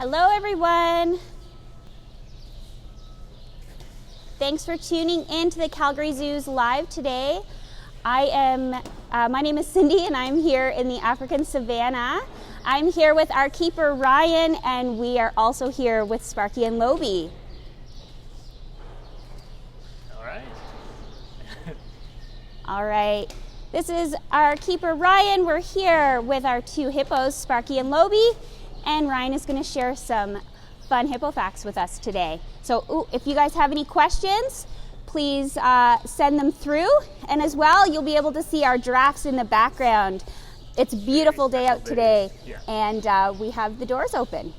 Hello, everyone. Thanks for tuning in to the Calgary Zoo's live today. My name is Cindy, and I'm here in the African Savannah. I'm here with our keeper, Ryan, and we are also here with Sparky and Loby. All right. All right. This is our keeper, Ryan. We're here with our two hippos, Sparky and Loby, and Ryan is going to share some fun hippo facts with us today. So if you guys have any questions, please send them through. And as well, you'll be able to see our giraffes in the background. It's a beautiful day out today, and we have the doors open.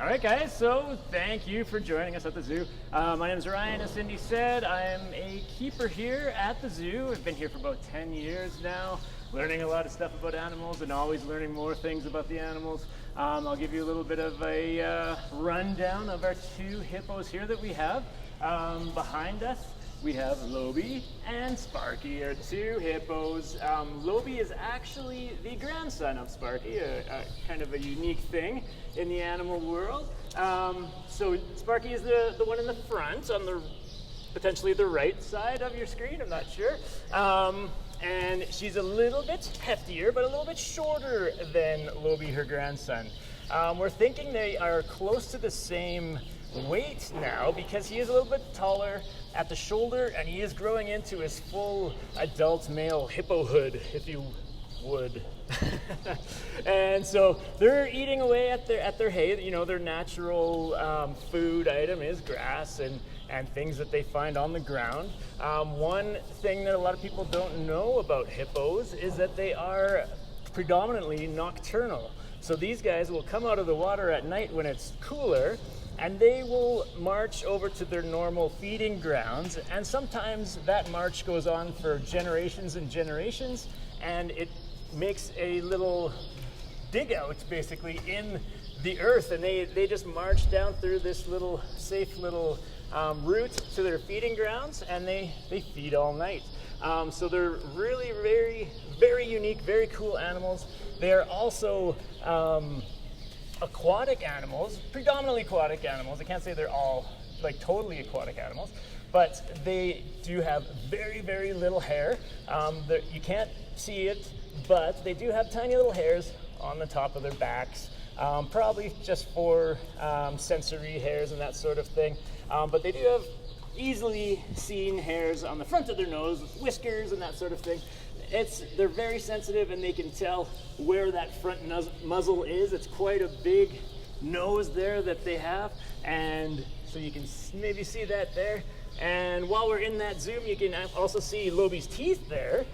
All right, guys, so thank you for joining us at the zoo. My name is Ryan, as Cindy said. I'm a keeper here at the zoo. I've been here for about 10 years now, learning a lot of stuff about animals and always learning more things about the animals. I'll give you a little bit of a rundown of our two hippos here that we have. Behind us, we have Loby and Sparky, our two hippos. Loby is actually the grandson of Sparky, a kind of a unique thing in the animal world. So Sparky is the one in the front, on the potentially the right side of your screen, I'm not sure. And she's a little bit heftier, but a little bit shorter than Loby, her grandson. We're thinking they are close to the same weight now because he is a little bit taller at the shoulder and he is growing into his full adult male hippohood, if you would. And so they're eating away at their hay. You know, their natural food item is grass and things that they find on the ground. One thing that a lot of people don't know about hippos is that they are predominantly nocturnal. So these guys will come out of the water at night when it's cooler, and they will march over to their normal feeding grounds, and sometimes that march goes on for generations and generations, and it makes a little dig out basically in the earth, and they just march down through this little safe little route to their feeding grounds, and they feed all night. So they're really very, very unique, very cool animals. They're also aquatic animals, predominantly aquatic animals. I can't say they're all like totally aquatic animals, but they do have very, very little hair. You can't see it, but they do have tiny little hairs on the top of their backs, probably just for sensory hairs and that sort of thing. But they do have easily seen hairs on the front of their nose, whiskers and that sort of thing. They're very sensitive and they can tell where that front muzzle is. It's quite a big nose there that they have, and so you can maybe see that there. And while we're in that zoom, you can also see Loby's teeth there.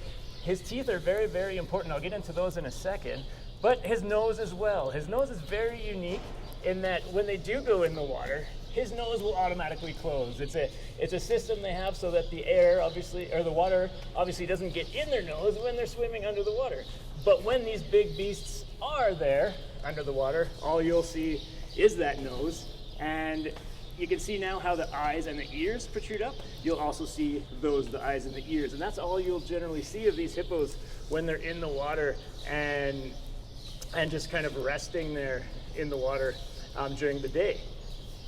His teeth are very, very important. I'll get into those in a second. But his nose as well. His nose is very unique in that when they do go in the water, his nose will automatically close. It's a system they have so that the air obviously, or the water obviously doesn't get in their nose when they're swimming under the water. But when these big beasts are there under the water, all you'll see is that nose. And you can see now how the eyes and the ears protrude up. You'll also see the eyes and the ears. And that's all you'll generally see of these hippos when they're in the water and just kind of resting there in the water during the day.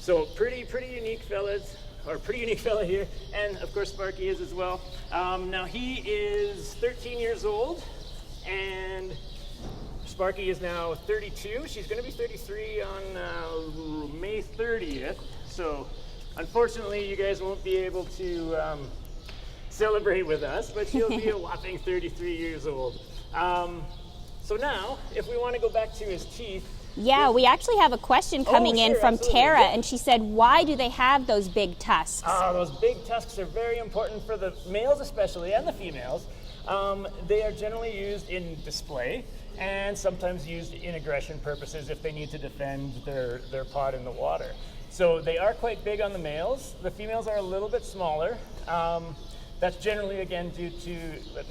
So pretty unique fellas, or pretty unique fella here, and of course Sparky is as well. Now he is 13 years old, and Sparky is now 32. She's going to be 33 on May 30th. So unfortunately, you guys won't be able to celebrate with us, but she'll be a whopping 33 years old. So now, if we want to go back to his teeth. Yeah, we actually have a question coming in from Tara, and she said, why do they have those big tusks? Those big tusks are very important for the males especially, and the females. They are generally used in display, and sometimes used in aggression purposes if they need to defend their pod in the water. So they are quite big on the males. The females are a little bit smaller. That's generally, again, due to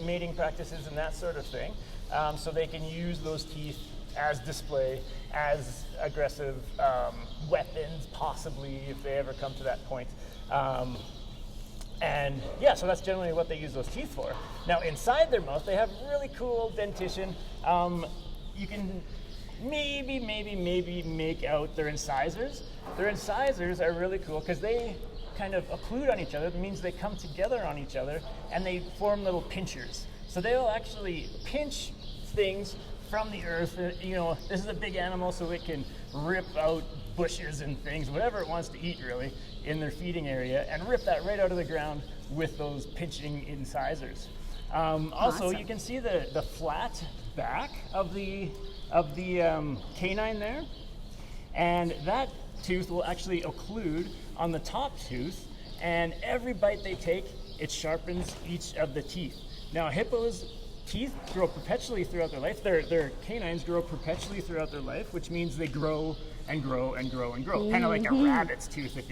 mating practices and that sort of thing. So they can use those teeth as display, as aggressive weapons, possibly, if they ever come to that point. And yeah, so that's generally what they use those teeth for. Now inside their mouth, they have really cool dentition. You can maybe make out their incisors. Their incisors are really cool because they kind of occlude on each other. It means they come together on each other and they form little pinchers. So they'll actually pinch things from the earth. You know, this is a big animal, so it can rip out bushes and things, whatever it wants to eat really, in their feeding area, and rip that right out of the ground with those pinching incisors. Also, Awesome. you can see the flat back of the canine there, and that tooth will actually occlude on the top tooth, and every bite they take, it sharpens each of the teeth. Now, hippos' teeth grow perpetually throughout their life. Their canines grow perpetually throughout their life, which means they grow and grow and grow and grow, kind of like a rabbit's tooth if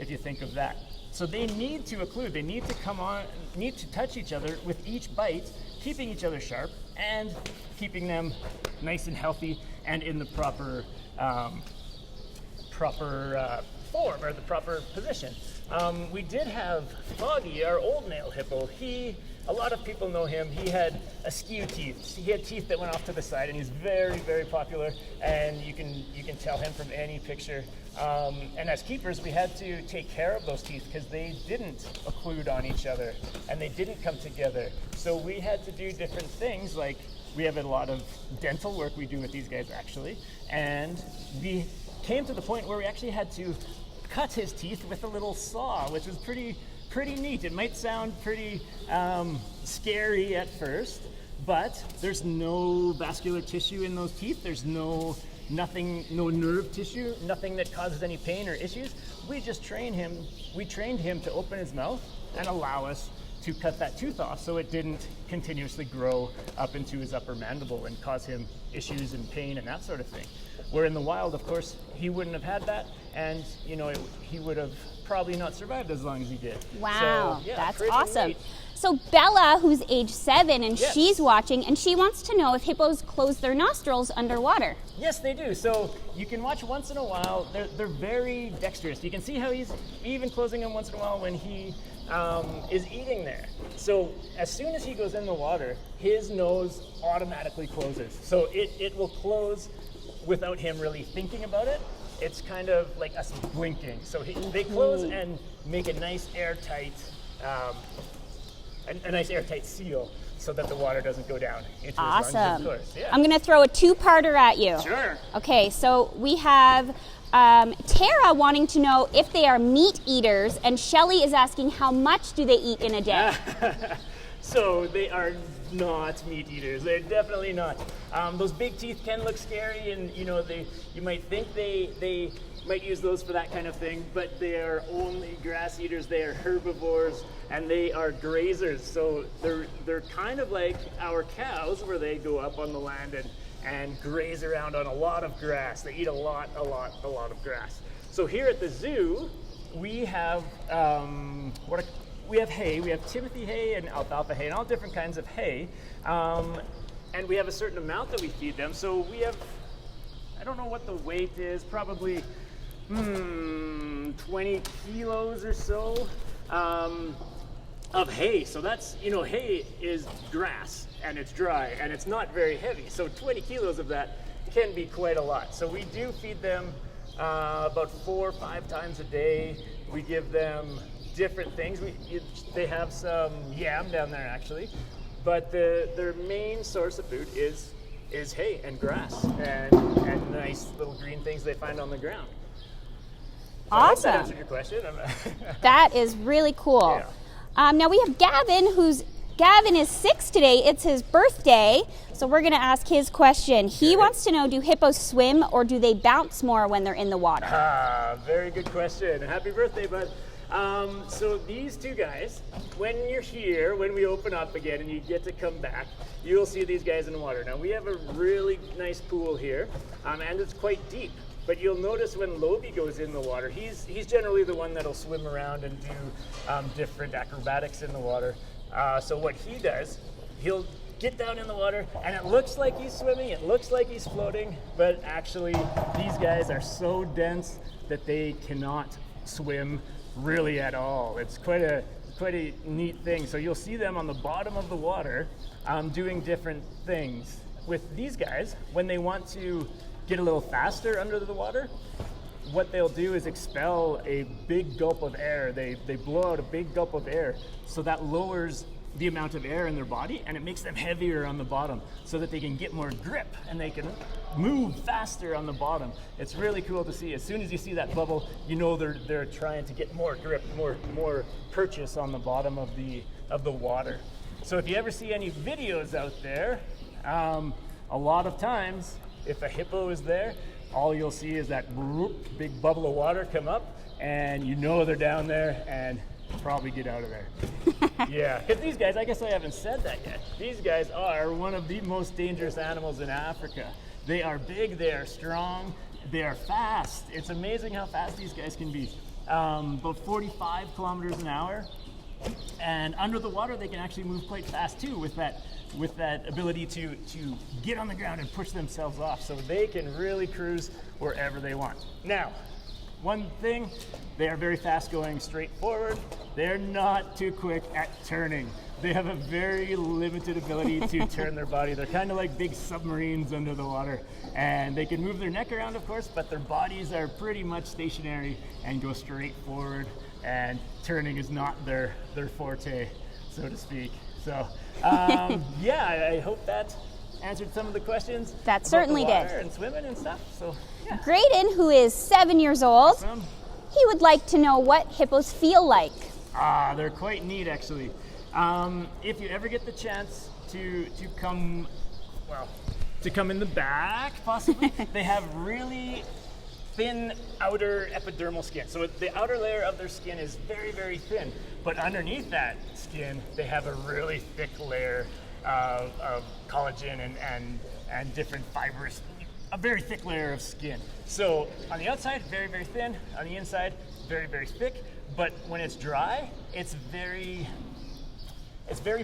you think of that. So they need to occlude. They need to touch each other with each bite, keeping each other sharp and keeping them nice and healthy and in the proper form, or the proper position. We did have Foggy, our old male hippo. A lot of people know him. He had askew teeth. He had teeth that went off to the side, and he's very, very popular. And you can tell him from any picture. And as keepers, we had to take care of those teeth because they didn't occlude on each other, and they didn't come together. So we had to do different things, like we have a lot of dental work we do with these guys actually, and we came to the point where we actually had to cut his teeth with a little saw, which was pretty neat. It might sound pretty scary at first, but there's no vascular tissue in those teeth. There's no nerve tissue, nothing that causes any pain or issues. We trained him to open his mouth and allow us to cut that tooth off so it didn't continuously grow up into his upper mandible and cause him issues and pain and that sort of thing. Where in the wild, of course, he wouldn't have had that, and he would have probably not survived as long as he did. Wow, so, yeah, that's awesome. neat. So Bella, who's age 7, and Yes. she's watching, and she wants to know if hippos close their nostrils underwater. Yes, they do. So you can watch once in a while. They're very dexterous. You can see how he's even closing them once in a while when he is eating there. So as soon as he goes in the water, his nose automatically closes. So it will close without him really thinking about it. It's kind of like us blinking. So they close and make a nice airtight seal so that the water doesn't go down into his lungs, Awesome. of course. Yeah. I'm going to throw a two-parter at you. Sure. Okay, so we have Tara wanting to know if they are meat eaters, and Shelly is asking how much do they eat in a day? So they are not meat eaters. They're definitely not. Those big teeth can look scary, and you might think they might use those for that kind of thing, but they are only grass eaters. They are herbivores, and they are grazers. So they're kind of like our cows, where they go up on the land and graze around on a lot of grass. They eat a lot of grass. So here at the zoo, we have we have hay. We have Timothy hay and alfalfa hay and all different kinds of hay. And we have a certain amount that we feed them. So we have, I don't know what the weight is, probably 20 kilos or so of hay. So that's, hay is grass and it's dry and it's not very heavy. So 20 kilos of that can be quite a lot. So we do feed them about 4 or 5 times a day. We give them different things. They have some yam down there actually, but their main source of food is hay and grass and nice little green things they find on the ground. So I hope that Awesome. answered your question. That is really cool. Yeah. Now we have Gavin, Gavin is 6 today. It's his birthday, so we're going to ask his question. He wants to know, do hippos swim or do they bounce more when they're in the water? Very good question. Happy birthday, bud. So these two guys, when you're here, when we open up again and you get to come back, you'll see these guys in the water. Now we have a really nice pool here, and it's quite deep. But you'll notice when Lobi goes in the water, he's generally the one that'll swim around and do different acrobatics in the water. So what he does, he'll get down in the water, and it looks like he's swimming, it looks like he's floating, but actually these guys are so dense that they cannot swim really at all. It's quite a neat thing. So you'll see them on the bottom of the water doing different things. With these guys, when they want to get a little faster under the water, what they'll do is expel a big gulp of air. They blow out a big gulp of air, so that lowers the amount of air in their body, and it makes them heavier on the bottom so that they can get more grip and they can move faster on the bottom. It's really cool to see. As soon as you see that bubble, you know they're trying to get more grip, more purchase on the bottom of the water. So if you ever see any videos out there, a lot of times if a hippo is there, all you'll see is that big bubble of water come up, and you know they're down there and probably get out of there. Yeah, because these guys, I guess I haven't said that yet. These guys are one of the most dangerous animals in Africa. They are big, they are strong, they are fast. It's amazing how fast these guys can be. About 45 kilometers an hour. And under the water, they can actually move quite fast too with that ability to get on the ground and push themselves off. So they can really cruise wherever they want. Now, one thing, they are very fast going straight forward. They're not too quick at turning. They have a very limited ability to turn their body. They're kind of like big submarines under the water. And they can move their neck around, of course, but their bodies are pretty much stationary and go straight forward. And turning is not their forte, so to speak. So, yeah, I hope that answered some of the questions. That certainly did. And swimming and stuff. So, yeah. Graydon, who is 7 years old, Awesome. he would like to know what hippos feel like. They're quite neat, actually. If you ever get the chance to come in the back, possibly, they have really thin outer epidermal skin. So the outer layer of their skin is very, very thin, but underneath that skin, they have a really thick layer of collagen and different fibrous, a very thick layer of skin. So on the outside, very, very thin. On the inside, very, very thick. But when it's dry, it's very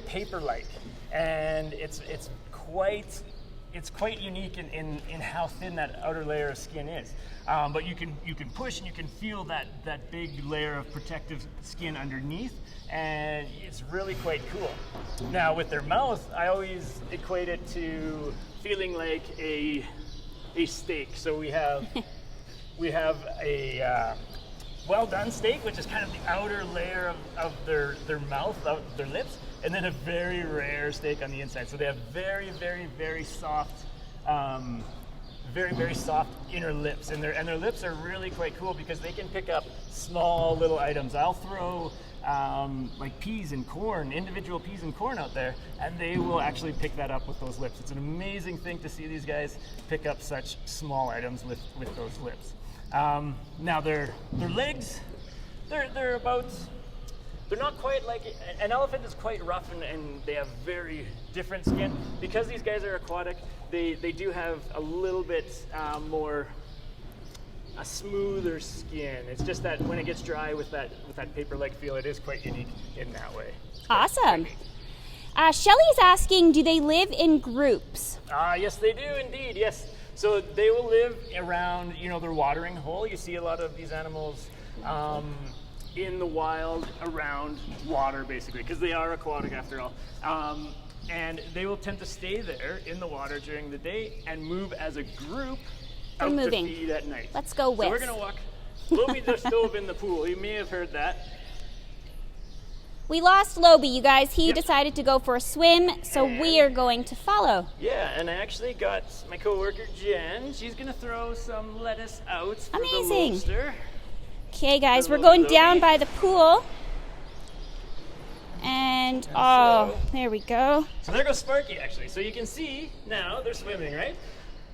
paper-like, and it's quite unique in how thin that outer layer of skin is. But you can push and you can feel that big layer of protective skin underneath, and it's really quite cool. Now with their mouth, I always equate it to feeling like a steak. So we have a well done steak, which is kind of the outer layer of their mouth, of their lips, and then a very rare steak on the inside. So they have very, very, very soft, very, very soft inner lips, and their lips are really quite cool because they can pick up small little items. I'll throw like peas and corn, individual peas and corn out there, and they will actually pick that up with those lips. It's an amazing thing to see these guys pick up such small items with those lips. Now their legs, they're not quite like, an elephant is quite rough and they have very different skin. Because these guys are aquatic, they do have a little bit more, a smoother skin. It's just that when it gets dry with that paper-like feel, it is quite unique in that way. Awesome. Shelly's asking, do they live in groups? Yes, they do indeed, yes. So they will live around, their watering hole. You see a lot of these animals in the wild around water, basically, because they are aquatic after all. And they will tend to stay there in the water during the day and move as a group out to feed at night. Let's go with. So we're going to walk. Lobi's the stove in the pool. You may have heard that. We lost Lobi, you guys. He decided to go for a swim, so we are going to follow. Yeah, and I actually got my coworker Jen. She's going to throw some lettuce out for the lobster. Okay, guys, we're going down by the pool. And there we go. So there goes Sparky, actually. So you can see now they're swimming, right?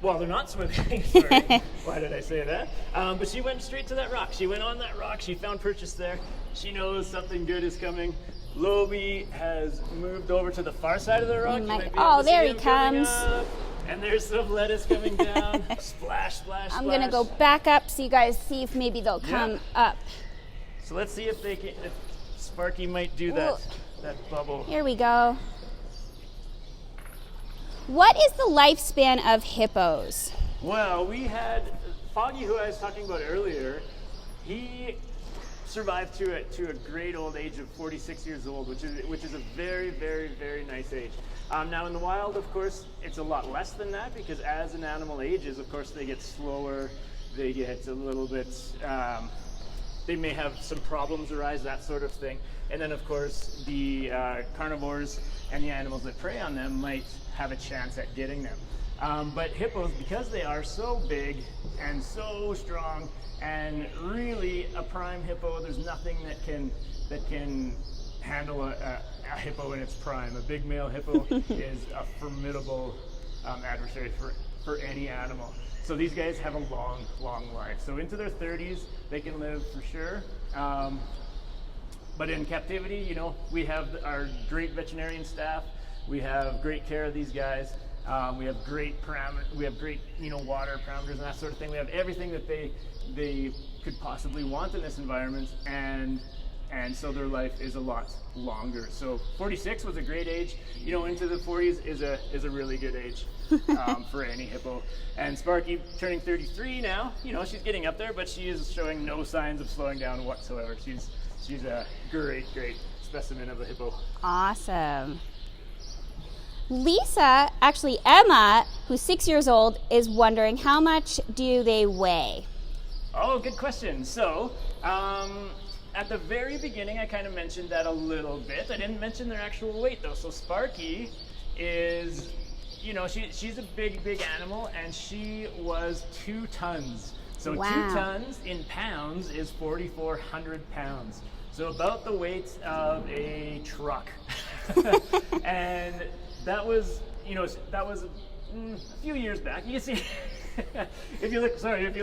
Well, they're not swimming. Sorry. Why did I say that? But she went straight to that rock. She went on that rock. She found purchase there. She knows something good is coming. Lobi has moved over to the far side of the rock. There he comes. And there's some lettuce coming down. Splash, splash, I'm going to go back up so you guys see if maybe they'll come up. So let's see if Sparky might do that bubble. Here we go. What is the lifespan of hippos? Well, we had Foggy, who I was talking about earlier. He survived to a great old age of 46 years old, which is a very, very, very nice age. Now in the wild, of course, it's a lot less than that, because as an animal ages, of course, they get slower, they get a little bit, they may have some problems arise, that sort of thing. And then of course, the carnivores and the animals that prey on them might have a chance at getting them. But hippos, because they are so big and so strong, and really a prime hippo, there's nothing that can handle a hippo in its prime. A big male hippo is a formidable adversary for any animal. So these guys have a long, long life. So into their 30s, they can live for sure. But in captivity, you know, we have our great veterinarian staff. We have great care of these guys. We have great water parameters and that sort of thing. We have everything that they could possibly want in this environment, and so their life is a lot longer. So 46 was a great age. You know, into the 40s is a really good age for any hippo. And Sparky turning 33 now. You know, she's getting up there, but she is showing no signs of slowing down whatsoever. She's a great specimen of a hippo. Awesome. Lisa, actually Emma, who's 6 years old, is wondering, how much do they weigh? Oh, good question. So, at the very beginning, I kind of mentioned that a little bit. I didn't mention their actual weight, though. So Sparky is, you know, she's a big animal, and she was 2 tons. So wow. 2 tons in pounds is 4,400 pounds. So about the weight of a truck. And that was, you know, a few years back. You can see, if you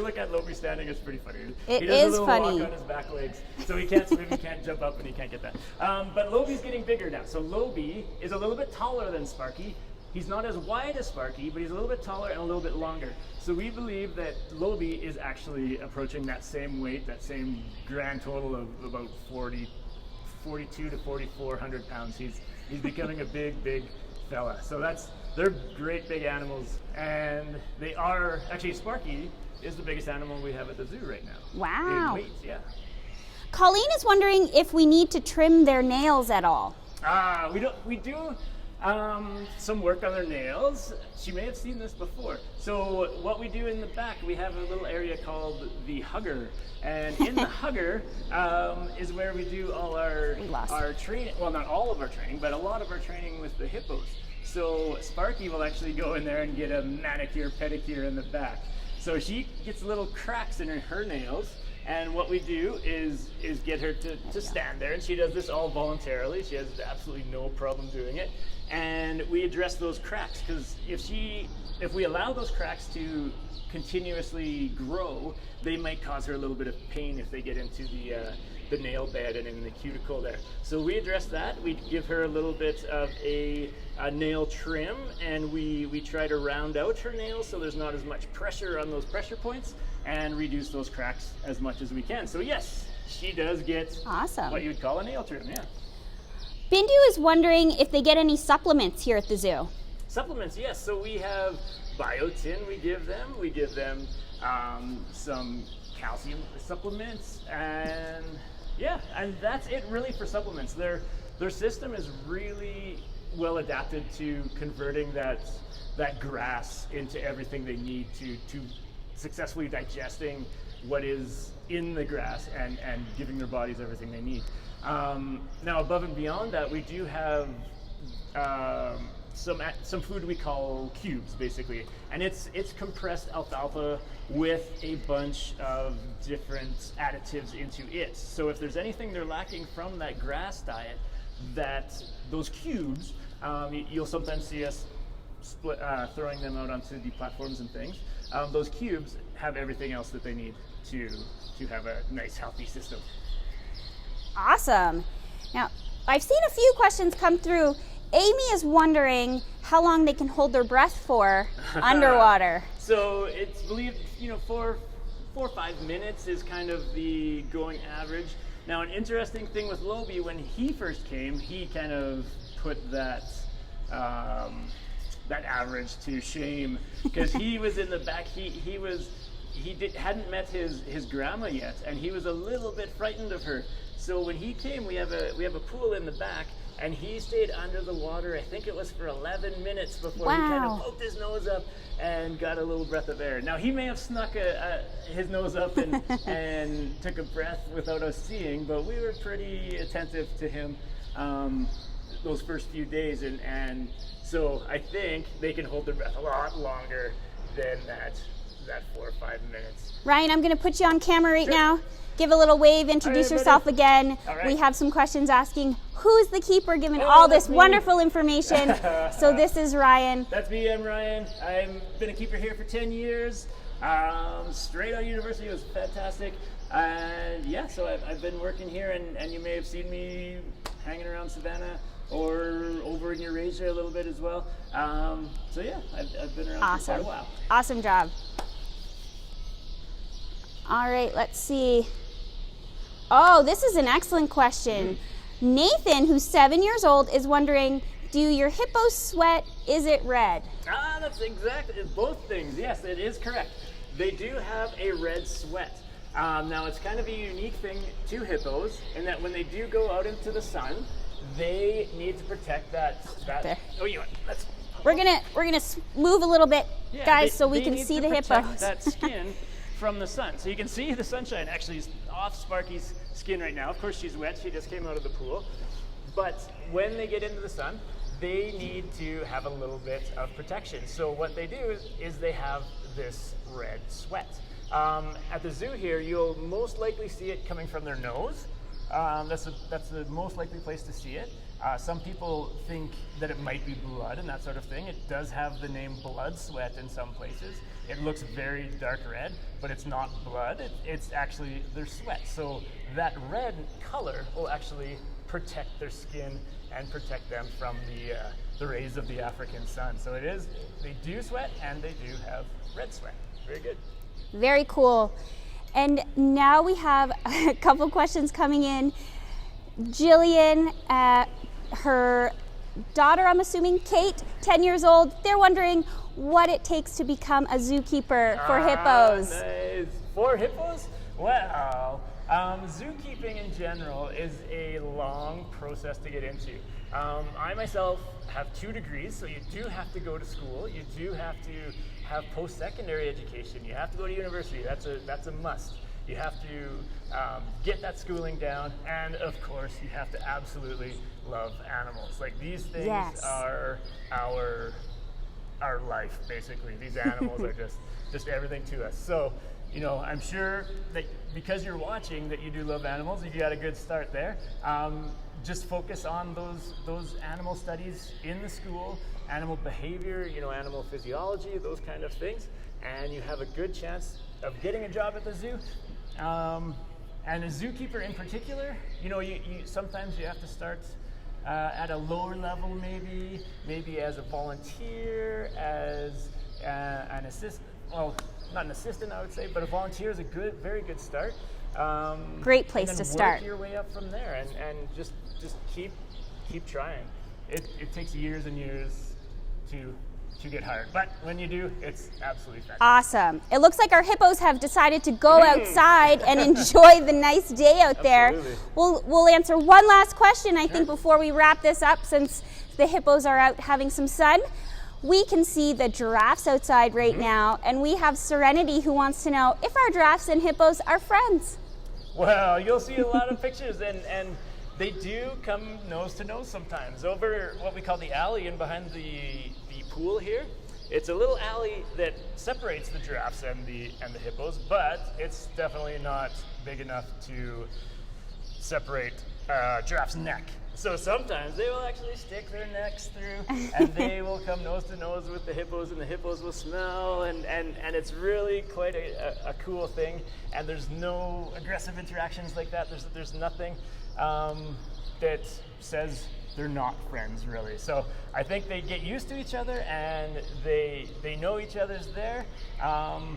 look at Lobi standing, it's pretty funny. It he does is a little funny. walk on his back legs, so he can't swim, he can't jump up, and he can't get that. But Lobi's getting bigger now. So Lobi is a little bit taller than Sparky. He's not as wide as Sparky, but he's a little bit taller and a little bit longer. So we believe that Lobi is actually approaching that same weight, that same grand total of about 42 to 4,400 pounds. He's becoming a big fella. So they're great big animals, and they are actually, Sparky is the biggest animal we have at the zoo right now. Wow. In weight, yeah. Colleen is wondering if we need to trim their nails at all. We do some work on their nails. She may have seen this before. So what we do in the back, we have a little area called the hugger, and in the hugger is where we do all our training. Well, not all of our training, but a lot of our training with the hippos. So Sparky will actually go in there and get a manicure, pedicure in the back. So she gets little cracks in her nails, and what we do is get her to stand there, and she does this all voluntarily. She has absolutely no problem doing it. And we address those cracks, because if we allow those cracks to continuously grow, they might cause her a little bit of pain if they get into the nail bed and in the cuticle there. So we address that. We give her a little bit of a nail trim, and we try to round out her nails so there's not as much pressure on those pressure points, and reduce those cracks as much as we can. So yes, she does get awesome. What you would call a nail trim, yeah. Bindu is wondering if they get any supplements here at the zoo. Supplements, yes. So we have biotin we give them. We give them some calcium supplements, and yeah, and that's it really for supplements. Their system is really well adapted to converting that grass into everything they need to successfully digesting what is in the grass and giving their bodies everything they need. Now, above and beyond that, we do have some food we call cubes, basically, and it's compressed alfalfa with a bunch of different additives into it. So if there's anything they're lacking from that grass diet, those cubes, you'll sometimes see us throwing them out onto the platforms and things. Those cubes have everything else that they need to have a nice, healthy system. Awesome. Now, I've seen a few questions come through. Amy is wondering how long they can hold their breath for underwater. So it's believed, 4 or 5 minutes is kind of the going average. Now, an interesting thing with Lobi, when he first came, he kind of put that average to shame, because he was in the back. Hadn't met his grandma yet, and he was a little bit frightened of her. So when he came, we have a pool in the back, and he stayed under the water, I think it was for 11 minutes before he kind of poked his nose up and got a little breath of air. Now, he may have snuck his nose up and took a breath without us seeing, but we were pretty attentive to him those first few days, and so I think they can hold their breath a lot longer than that 4 or 5 minutes. Ryan, I'm going to put you on camera right now. Give a little wave, introduce yourself again. We have some questions asking, who's the keeper given all this wonderful information? So this is Ryan. That's me, I'm Ryan. I've been a keeper here for 10 years. Straight out of university, it was fantastic. And yeah, so I've been working here, and you may have seen me hanging around Savannah or over in Eurasia a little bit as well. So yeah, I've been around for quite a while. Awesome job. All right, let's see. Oh, this is an excellent question. Nathan, who's 7 years old, is wondering, do your hippos sweat? Is it red? That's exactly, it's both things. Yes, it is correct. They do have a red sweat. Now, it's kind of a unique thing to hippos in that when they do go out into the sun, they need to protect that. There. Oh, you know what? We're gonna move a little bit, guys, so we can see the hippos. That skin from the sun. So you can see the sunshine actually is off Sparky's skin right now. Of course, she's wet. She just came out of the pool. But when they get into the sun, they need to have a little bit of protection. So what they do is they have this red sweat. At the zoo here, you'll most likely see it coming from their nose. That's the most likely place to see it. Some people think that it might be blood and that sort of thing. It does have the name blood sweat in some places. It looks very dark red, but it's not blood. It's actually their sweat. So that red color will actually protect their skin and protect them from the rays of the African sun. So they do sweat and they do have red sweat. Very good. Very cool. And now we have a couple questions coming in. Jillian, her daughter, I'm assuming, Kate, 10 years old, they're wondering what it takes to become a zookeeper for hippos. Nice. For hippos? Well, zookeeping in general is a long process to get into. I myself have 2 degrees, so you do have to go to school. You do have to have post-secondary education. You have to go to university. That's a must. You have to get that schooling down, and of course, you have to absolutely love animals. Like, these things are our life, basically. These animals are just everything to us. So, you know, I'm sure that because you're watching that you do love animals, you got a good start there. Just focus on those animal studies in the school, animal behavior, you know, animal physiology, those kind of things, and you have a good chance of getting a job at the zoo. And a zookeeper in particular, you know, you sometimes you have to start at a lower level, maybe as a volunteer, as an assistant. Well, not an assistant, I would say, but a volunteer is a very good start. Great place to start. Work your way up from there, and just keep trying. It takes years and years to get hired, but when you do, it's absolutely fantastic. Awesome. It looks like our hippos have decided to go outside and enjoy the nice day out there. We'll answer one last question, I think, before we wrap this up, since the hippos are out having some sun. We can see the giraffes outside right now, and we have Serenity, who wants to know if our giraffes and hippos are friends. Well, you'll see a lot of pictures, and they do come nose to nose sometimes over what we call the alley in behind the pool here. It's a little alley that separates the giraffes and the hippos, but it's definitely not big enough to separate a giraffe's neck. So sometimes they will actually stick their necks through, and they will come nose to nose with the hippos, and the hippos will smell, and it's really quite a cool thing. And there's no aggressive interactions like that. There's nothing that says they're not friends, really. So I think they get used to each other, and they know each other's there. And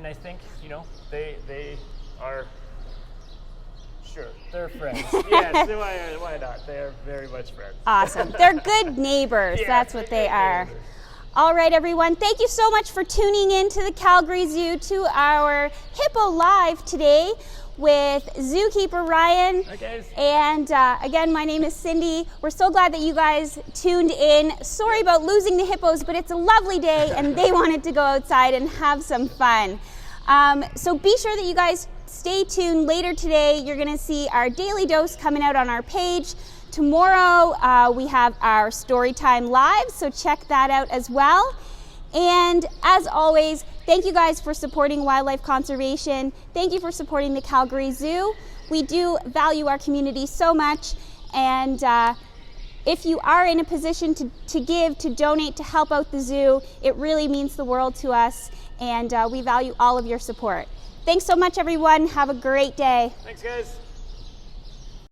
I think, you know, they are. Sure, they're friends. Yes, why not? They're very much friends. Awesome. They're good neighbors. That's what they are. Neighbors. All right, everyone. Thank you so much for tuning in to the Calgary Zoo to our Hippo Live today. with zookeeper Ryan. Hi, guys. And again, my name is Cindy. We're so glad that you guys tuned in. Sorry about losing the hippos, but it's a lovely day and they wanted to go outside and have some fun. So be sure that you guys stay tuned. Later today, you're going to see our daily dose coming out on our page. Tomorrow, we have our Storytime Live, so check that out as well. And as always, thank you guys for supporting wildlife conservation. Thank you for supporting the Calgary Zoo. We do value our community so much. And if you are in a position to give, to donate, to help out the zoo, it really means the world to us. And we value all of your support. Thanks so much, everyone. Have a great day. Thanks, guys.